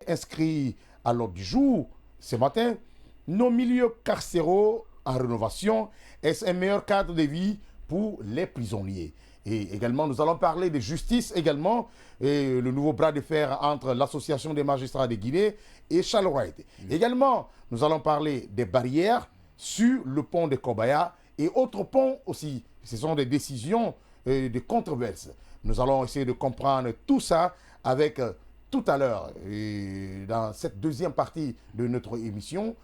inscrit à l'ordre du jour ce matin. Nos milieux carcéraux en rénovation, est-ce un meilleur cadre de vie pour les prisonniers? Et également, nous allons parler de justice également, et le nouveau bras de fer entre l'Association des magistrats de Guinée et Charleroi. Également, nous allons parler des barrières sur le pont de Kobaya et autres ponts aussi. Ce sont des décisions de controverses. Nous allons essayer de comprendre tout ça avec tout à l'heure, dans cette deuxième partie de notre émission,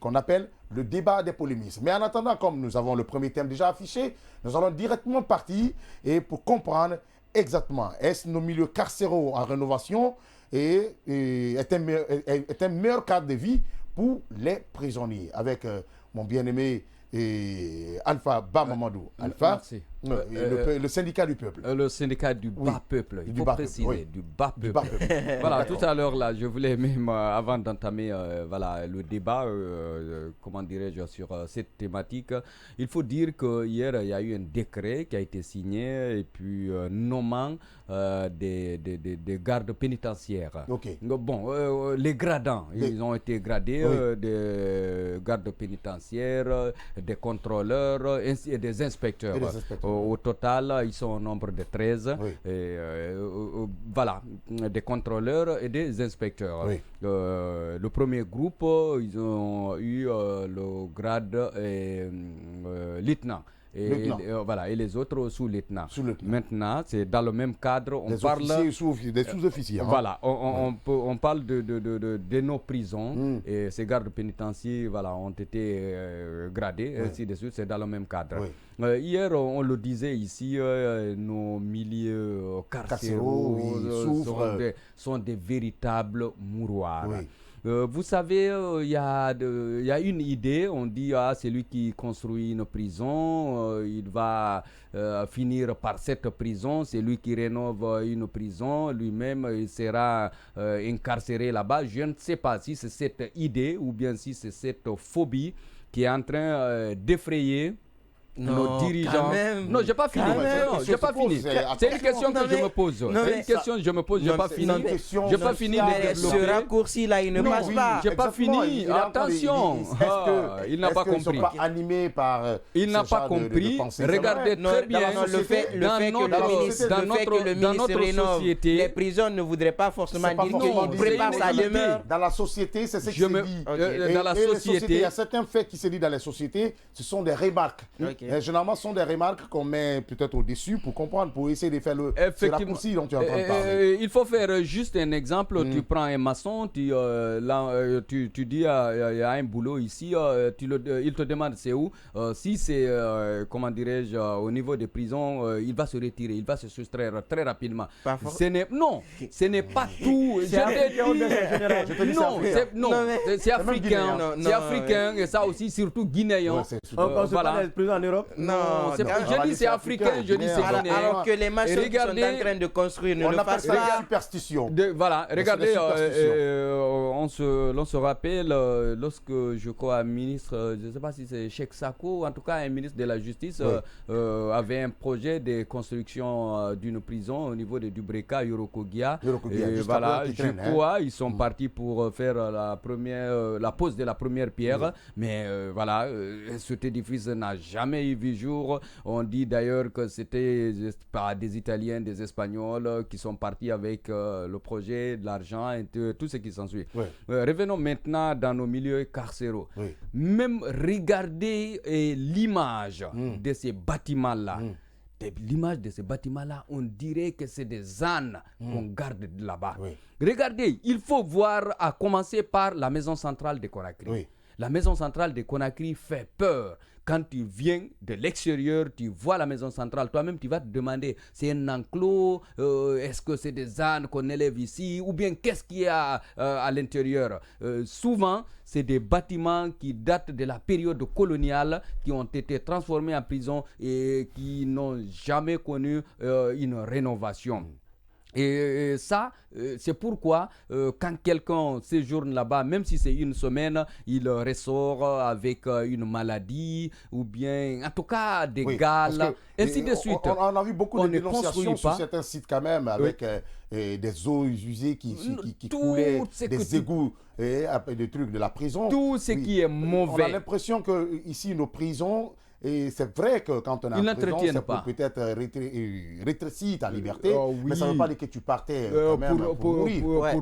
qu'on appelle le débat des polémistes. Mais en attendant, comme nous avons le premier thème déjà affiché, nous allons directement partir pour comprendre exactement, est-ce nos milieux carcéraux en rénovation est un meilleur cadre de vie pour les prisonniers. Avec mon bien-aimé Alpha Bamamadou. Alpha, le syndicat du peuple. Le syndicat du bas peuple, il faut préciser, du bas peuple. Voilà, tout à l'heure, là, je voulais même, avant d'entamer voilà, le débat, comment dirais-je, sur cette thématique, il faut dire qu'hier, il y a eu un décret qui a été signé et puis nommant des gardes pénitentiaires. Okay. Bon, les gradants, ils ont été gradés, des gardes pénitentiaires, des contrôleurs et des inspecteurs. Au total, ils sont au nombre de 13. Voilà, des contrôleurs et des inspecteurs. Le premier groupe, ils ont eu le grade lieutenant. Voilà, et les autres sous-lieutenants. Maintenant, c'est dans le même cadre. On parle des sous-officiers. Voilà, on parle de nos prisons et ces gardes pénitentiaires voilà, ont été gradés, ainsi de suite, c'est dans le même cadre. Hier, on le disait ici, nos milieux carcéraux sont des véritables mouroirs. Vous savez, il y a une idée, on dit c'est lui qui construit une prison, il va finir par cette prison, c'est lui qui rénove une prison, lui-même il sera incarcéré là-bas. Je ne sais pas si c'est cette idée ou bien si c'est cette phobie qui est en train d'effrayer nos dirigeants. Non, j'ai pas fini. J'ai pas fini. C'est une question que je me pose. C'est une question que je me pose. J'ai pas fini. J'ai pas fini de développer. Ce raccourci là, il ne passe pas. J'ai pas fini. Attention. Il n'a pas compris. Il n'a pas compris. Regardez très bien. Le fait que le ministre rénove les prisons ne voudrait pas forcément dire qu'il prépare sa demeure. Dans la société, c'est ce qui se dit. Dans la société, il y a certains faits qui se disent dans les sociétés. Ce sont des remarques. Généralement, ce sont des remarques qu'on met peut-être au-dessus pour comprendre, pour essayer de faire le raccourci dont tu es en train de parler. Il faut faire juste un exemple. Tu prends un maçon, tu dis il y a un boulot ici, il te demande c'est où. Si c'est, comment dirais-je, au niveau des prisons, il va se retirer, il va se soustraire très rapidement. Ce n'est pas tout. C'est africain. C'est africain et ça aussi, surtout guinéen. On se parle des prisons en Europe. Non, je dis c'est africain, je dis c'est guinéen. Alors que les maçons qui sont en train de construire ne le fassent pas. La superstition. Voilà, regardez, on se rappelle lorsque je crois un ministre, je ne sais pas si c'est Cheikh Sako, en tout cas un ministre de la Justice avait un projet de construction d'une prison au niveau de Dubreka, Yorokogia. Voilà, je crois ils sont partis pour faire la pose de la première pierre, mais voilà, cet édifice n'a jamais vu jour. On dit d'ailleurs que c'était pas des Italiens, des Espagnols qui sont partis avec le projet, de l'argent et tout ce qui s'ensuit. Revenons maintenant dans nos milieux carcéraux. Même regarder l'image de ces bâtiments-là. L'image de ces bâtiments-là, on dirait que c'est des ânes qu'on garde là-bas. Regardez, il faut voir, à commencer par la maison centrale de Conakry. La maison centrale de Conakry fait peur. Quand tu viens de l'extérieur, tu vois la maison centrale, toi-même tu vas te demander, c'est un enclos, est-ce que c'est des ânes qu'on élève ici, ou bien qu'est-ce qu'il y a à l'intérieur. Souvent, c'est des bâtiments qui datent de la période coloniale, qui ont été transformés en prison et qui n'ont jamais connu une rénovation. Et ça, c'est pourquoi quand quelqu'un séjourne là-bas, même si c'est une semaine, il ressort avec une maladie ou bien, en tout cas, des gales, ainsi de suite. On a vu beaucoup de dénonciations sur certains sites quand même, avec des eaux usées qui coulaient, des égouts et des trucs de la prison. Tout ce qui est mauvais. On a l'impression que ici, nos prisons... Et c'est vrai que quand on est en prison, c'est pour peut-être rétrécir ta liberté, mais ça ne veut pas dire que tu partais quand même pour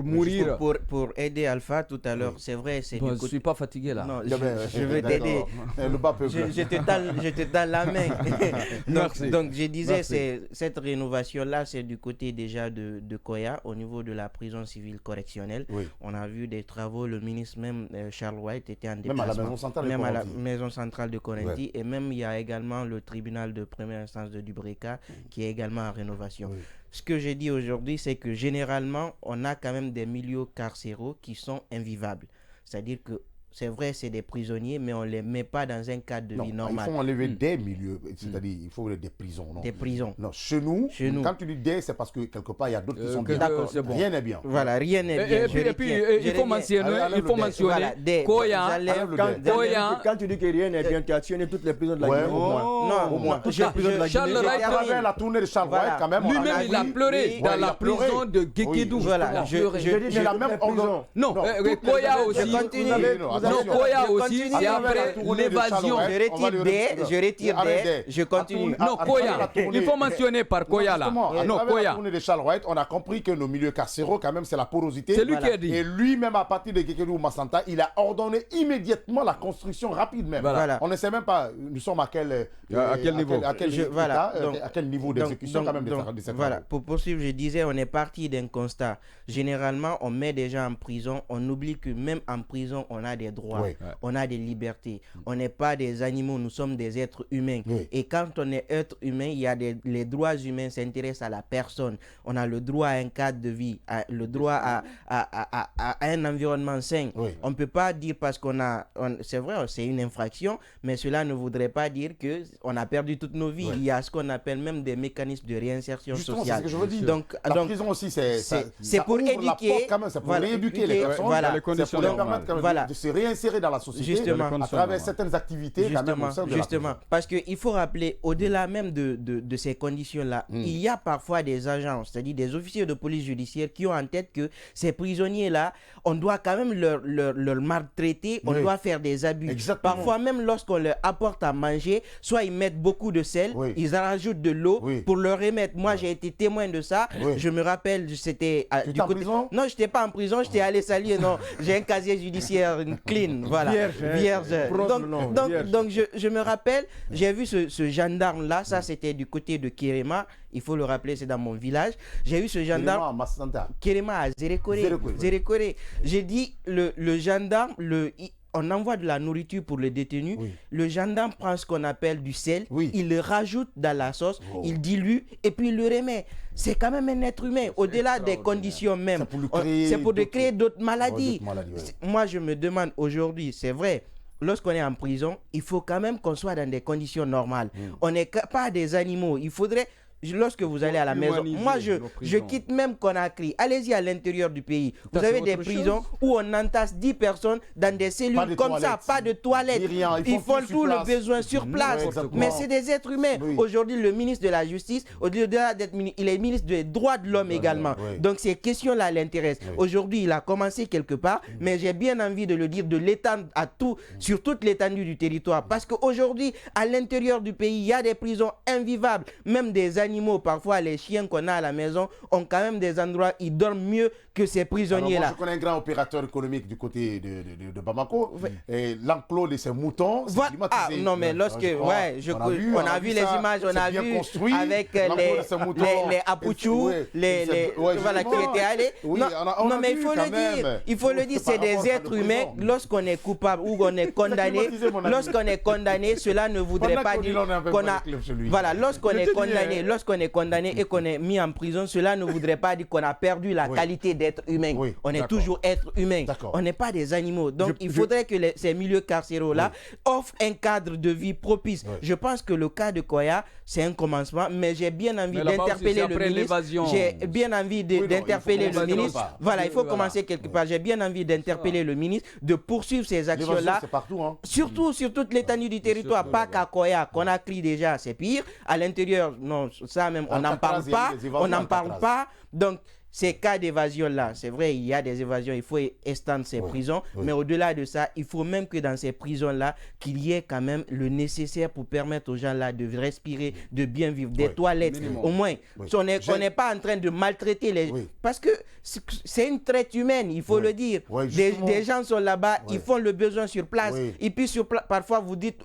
mourir. Pour aider Alpha tout à l'heure, c'est vrai. Je ne suis pas fatigué là. Non, je veux t'aider. Je te donne la main. donc, je disais, cette rénovation-là, c'est du côté déjà de Koya, au niveau de la prison civile correctionnelle. Oui. On a vu des travaux, le ministre même, Charles White, était en déplacement. Même à la maison centrale de Korendi, et même il y a également le tribunal de première instance de Dubreka qui est également en rénovation. Oui. Ce que j'ai dit aujourd'hui, c'est que généralement, on a quand même des milieux carcéraux qui sont invivables. C'est-à-dire que c'est vrai, c'est des prisonniers, mais on ne les met pas dans un cadre de vie normal. Il faut enlever des milieux, c'est-à-dire il faut des prisons. Non. Des prisons. Non, chez nous, quand tu dis des, c'est parce que quelque part, il y a d'autres qui sont bien. D'accord, bon. Rien n'est bien. Voilà, rien n'est bien. Et puis, il faut mentionner Koya. Quand tu dis que rien n'est bien, tu as tué toutes les prisons de la Guinée. Non, Charles Wright, avant la tournée de Charles Wright, quand même. Lui-même, il a pleuré dans la prison de Guékédou. Voilà, je dis la même prison. Non, Koya aussi. Non, Koya aussi. C'est après l'évasion. Je retire des, je continue. Non, Koya, il faut mentionner par Koya là. Non, Koya. La tournée de Charles Wright, on a compris que nos milieux carcéraux, quand même, c'est la porosité. C'est lui qui a dit. Et lui-même, à partir de Guékédou Massanta, il a ordonné immédiatement la construction rapide même. Voilà. On ne sait même pas, nous sommes à quel niveau. À quel niveau d'exécution quand même de cette. Voilà, pour poursuivre, je disais, on est parti d'un constat. Généralement, on met des gens en prison, on oublie que même en prison, on a des droits. Oui. On a des libertés. On n'est pas des animaux, nous sommes des êtres humains. Oui. Et quand on est être humain, il y a les droits humains s'intéressent à la personne. On a le droit à un cadre de vie, le droit à un environnement sain. Oui. On ne peut pas dire parce c'est vrai, c'est une infraction, mais cela ne voudrait pas dire qu'on a perdu toutes nos vies. Oui. Il y a ce qu'on appelle même des mécanismes de réinsertion sociale. C'est ce que je veux dire. Donc, la prison aussi, c'est pour éduquer. C'est pour rééduquer les personnes. Voilà. C'est pour leur permettre de se réinsérer dans la société. Justement, à travers certaines activités quand même au sein de la prison. Parce qu'il faut rappeler, au-delà même de ces conditions-là, il y a parfois des agents, c'est-à-dire des officiers de police judiciaire qui ont en tête que ces prisonniers-là, on doit quand même leur maltraiter, on doit faire des abus. Exactement. Parfois même lorsqu'on leur apporte à manger, soit ils mettent beaucoup de sel, ils en rajoutent de l'eau pour leur remettre. Moi, j'ai été témoin de ça. Je me rappelle, c'était... Tu étais en prison? Non, je n'étais pas en prison, j'étais allé saluer. Non, j'ai un casier judiciaire clean, voilà. Vierge. Donc je me rappelle, j'ai vu ce gendarme-là, ça c'était du côté de Kirema, il faut le rappeler, c'est dans mon village. J'ai eu ce gendarme... Kirema à Zérékoré. J'ai dit, le gendarme, on envoie de la nourriture pour les détenus. Oui. Le gendarme prend ce qu'on appelle du sel, il le rajoute dans la sauce, il dilue et puis il le remet. C'est quand même un être humain, au-delà des conditions même. C'est pour créer d'autres maladies. Moi, je me demande aujourd'hui, c'est vrai, lorsqu'on est en prison, il faut quand même qu'on soit dans des conditions normales. On n'est pas des animaux. Il faudrait... Lorsque vous allez à la maison, moi je quitte même Conakry. Allez-y à l'intérieur du pays. Vous avez des prisons où on entasse 10 personnes dans des cellules comme ça, pas de toilettes. Ils font tout le besoin sur place. Mais c'est des êtres humains. Aujourd'hui, le ministre de la Justice, au-delà d'être ministre, il est ministre des droits de l'homme également. Donc ces questions-là l'intéressent. Aujourd'hui, il a commencé quelque part, mais j'ai bien envie de le dire, de l'étendre à tout, sur toute l'étendue du territoire. Parce qu'aujourd'hui, à l'intérieur du pays, il y a des prisons invivables, même des animaux, parfois les chiens qu'on a à la maison ont quand même des endroits où ils dorment mieux que ces prisonniers-là. Je connais un grand opérateur économique du côté de Bamako. Et l'enclos de ces moutons, c'est climatisé. Non, mais lorsque... on a vu les images, on a vu construit, avec les apouchous, voilà, qui étaient allés. Non, mais il faut le dire, c'est des êtres humains. Lorsqu'on est coupable ou qu'on est condamné, cela ne voudrait pas dire qu'on a... Voilà, lorsqu'on est condamné, lorsqu'on est condamné et qu'on est mis en prison, cela ne voudrait pas dire qu'on a perdu la qualité d'être humain. On est toujours être humain. On n'est pas des animaux. Donc, il faudrait que ces milieux carcéraux-là offrent un cadre de vie propice. Je pense que le cas de Koya, c'est un commencement, mais j'ai bien envie d'interpeller le ministre. J'ai bien envie d'interpeller le ministre. Voilà, il faut commencer quelque part. J'ai bien envie d'interpeller le ministre, de poursuivre ces actions-là. C'est partout, hein. Surtout sur toute l'étendue du territoire, pas qu'à Koya, Conakry déjà, c'est pire. À l'intérieur, non, ça même, on n'en parle pas. On n'en parle pas. Donc, ces cas d'évasion-là, c'est vrai, il y a des évasions, il faut étendre ces prisons, mais au-delà de ça, il faut même que dans ces prisons-là, qu'il y ait quand même le nécessaire pour permettre aux gens-là de respirer, de bien vivre, des toilettes, au moins. On n'est pas en train de maltraiter les... Parce que c'est une traite humaine, il faut le dire. Des gens sont là-bas, ils font le besoin sur place, et puis parfois vous dites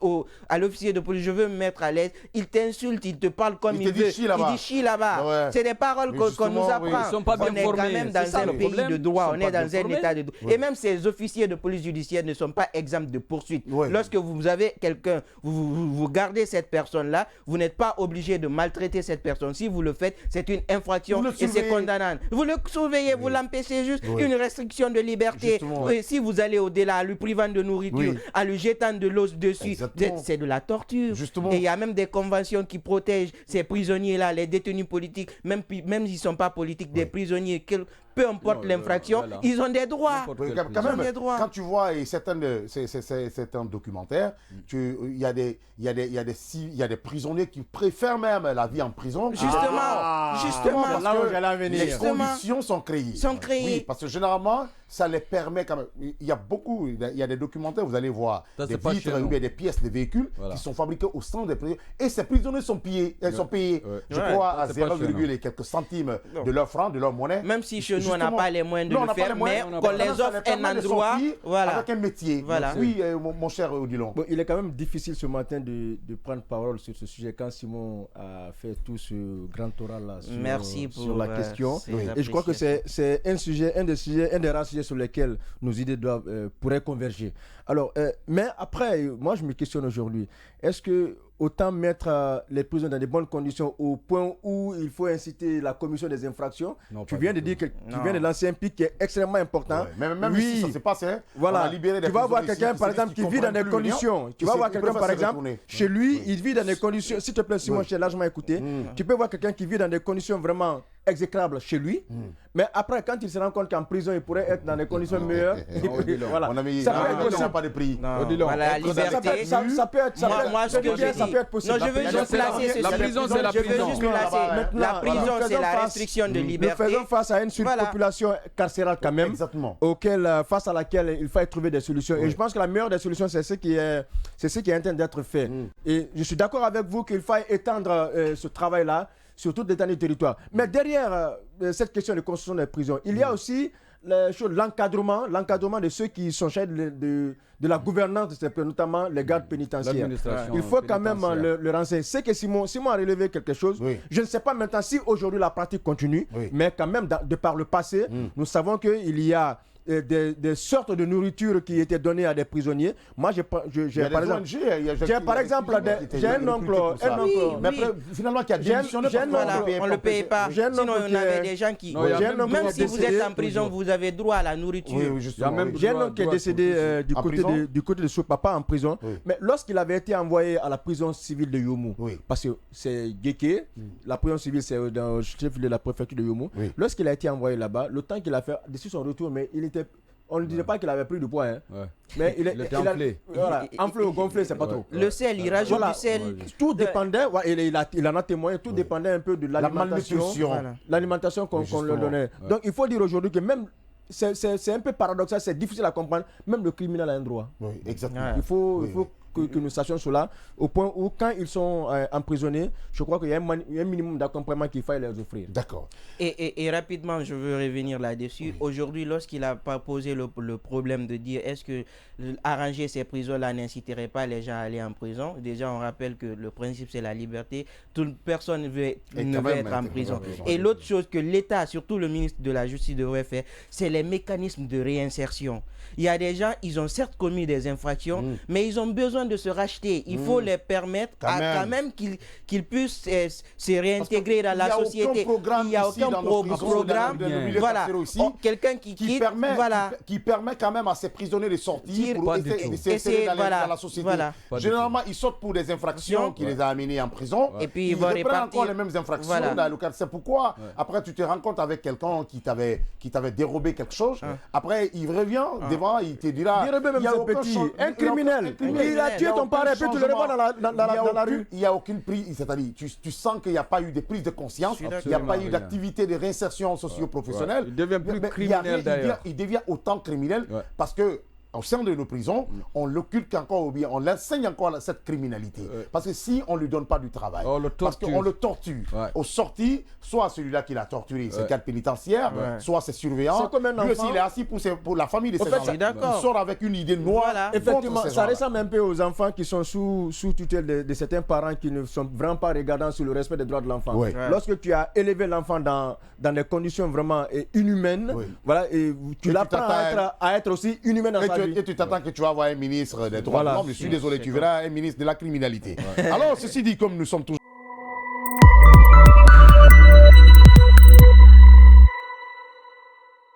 à l'officier de police, je veux me mettre à l'aise, il t'insulte, il te parle comme il veut, il dit chie là-bas. C'est des paroles qu'on nous apprend. On est quand même dans un pays de droit, on est dans un état de droit. Et même ces officiers de police judiciaire ne sont pas exempts de poursuite. Lorsque vous avez quelqu'un, vous gardez cette personne-là, vous n'êtes pas obligé de maltraiter cette personne. Si vous le faites, c'est une infraction et c'est condamnable. Vous le surveillez, vous l'empêchez juste, une restriction de liberté. Et si vous allez au-delà, en lui privant de nourriture, en lui jetant de l'eau dessus, c'est de la torture. Et il y a même des conventions qui protègent ces prisonniers-là, les détenus politiques, même s'ils ne sont pas politiques, des prisonniers, peu importe l'infraction, ils ont des droits. Quand tu vois certains documentaires, il y a des prisonniers qui préfèrent même la vie en prison. Justement. Là où j'allais venir. Les conditions sont créées. Oui, parce que généralement, ça les permet quand même. Il y a des documentaires, vous allez voir, des vitres ou bien des pièces de véhicules qui sont fabriquées au sein des prisons. Et ces prisonniers sont payés, je crois, à 0, et quelques centimes de leur franc, de leur monnaie. Même si chez nous, on n'a pas les moyens de le faire, mais qu'on les offre un endroit, avec un métier. Oui, mon cher Odilon. Il est quand même difficile ce matin de prendre parole sur ce sujet quand Simon a fait tout ce grand oral là sur la question. Et je crois que c'est un des rares sujets sur lesquels nos idées pourraient converger. Alors, mais après, moi je me questionne aujourd'hui, est-ce que autant mettre les prisons dans de bonnes conditions au point où il faut inciter la commission des infractions? Tu viens de dire que tu viens de lancer un pic qui est extrêmement important. Même si ça se passe, voilà. On a libéré des tu vas voir quelqu'un par exemple qui vit dans des conditions. Tu vas voir quelqu'un par exemple chez lui, il vit dans des conditions. S'il te plaît, Simon, je t'ai largement écouté. Tu peux voir quelqu'un qui vit dans des conditions vraiment exécrables chez lui, mais après quand il se rend compte qu'en prison il pourrait être dans des conditions meilleures, voilà. Ça n'a pas de prix. La liberté, ça peut être possible. Non, je veux juste placer la prison, c'est la prison. La prison, c'est la restriction de liberté. Nous faisons face à une surpopulation carcérale quand même, face à laquelle il faut trouver des solutions. Et je pense que la meilleure des solutions, c'est ce qui est en train d'être fait. Et je suis d'accord avec vous qu'il faut étendre ce travail-là sur toute l'étendue du territoire. Mais derrière cette question de construction des prisons, il y a aussi l'encadrement de ceux qui sont chargés de la gouvernance de ces prisons, notamment les gardes pénitentiaires. Il faut quand même le renseigner. C'est que Simon a relevé quelque chose. Je ne sais pas maintenant si aujourd'hui la pratique continue, mais quand même, de par le passé, nous savons qu'il y a des sortes de nourriture qui étaient données à des prisonniers. Moi, j'ai par exemple un oncle, mais finalement qui a démissionné on ne le paye pas. Sinon, on avait des gens qui... Même si vous êtes en prison, vous avez droit à la nourriture. J'ai un oncle qui est décédé du côté de son papa en prison. Mais lorsqu'il avait été envoyé à la prison civile de Youmou, parce que c'est Guéké, la prison civile, c'est dans le chef de la préfecture de Youmou. Lorsqu'il a été envoyé là-bas, le temps qu'il a fait, dès son retour, mais on ne disait pas qu'il avait pris du poids, mais il était enflé. Enflé ou gonflé, c'est pas trop. Le sel, il rajoute du sel. Tout dépendait, il en a témoigné, tout dépendait un peu de l'alimentation qu'on leur donnait. Donc il faut dire aujourd'hui que même, c'est un peu paradoxal, c'est difficile à comprendre, même le criminel a un droit. Exactement. Il faut que nous sachions cela, au point où quand ils sont emprisonnés, je crois qu'il y a un minimum d'accompagnement qu'il faut leur offrir. D'accord. Et rapidement, je veux revenir là-dessus. Aujourd'hui, lorsqu'il a posé le problème de dire est-ce que arranger ces prisons-là n'inciterait pas les gens à aller en prison, déjà on rappelle que le principe c'est la liberté, personne ne veut être en prison. Et l'autre chose que l'État, surtout le ministre de la Justice devrait faire, c'est les mécanismes de réinsertion. Il y a des gens, ils ont certes commis des infractions, mais ils ont besoin de se racheter. Il faut les permettre quand même qu'ils puissent se réintégrer dans la société. Il n'y a aucun programme. Voilà. Quelqu'un qui permet quand même à ces prisonniers de sortir pour essayer d'aller dans la société. Généralement, ils sortent pour des infractions qui les a amenés en prison. Et puis ils reprennent encore les mêmes infractions. C'est pourquoi, après, tu te rends compte avec quelqu'un qui t'avait dérobé quelque chose. Après, il revient devant, il te dira... Il y a petit, un criminel. Il a tué ton parent, puis tu le revois dans la rue. Il n'y a aucune prise, c'est-à-dire, tu sens qu'il n'y a pas eu de prise de conscience, il n'y a pas eu d'activité de réinsertion socio-professionnelle. Il devient plus criminel d'ailleurs. Il devient autant criminel parce que au sein de nos prisons, on l'occulte encore ou bien on l'enseigne encore cette criminalité. Parce que si on ne lui donne pas du travail, parce qu'on le torture, au sorti, soit celui-là qui l'a torturé, c'est le cadre pénitentiaire, soit ses surveillants, lui aussi il est assis pour la famille de ses enfants. Il sort avec une idée noire. Effectivement, ça ressemble un peu aux enfants qui sont sous tutelle de certains parents qui ne sont vraiment pas regardants sur le respect des droits de l'enfant. Lorsque tu as élevé l'enfant dans des conditions vraiment inhumaines, voilà, et tu l'apprends à être aussi inhumain dans sa vie. Et tu t'attends que tu vas avoir un ministre des droits de l'homme. Je suis désolé, tu verras un ministre de la criminalité. Alors, ceci dit, comme nous sommes tous...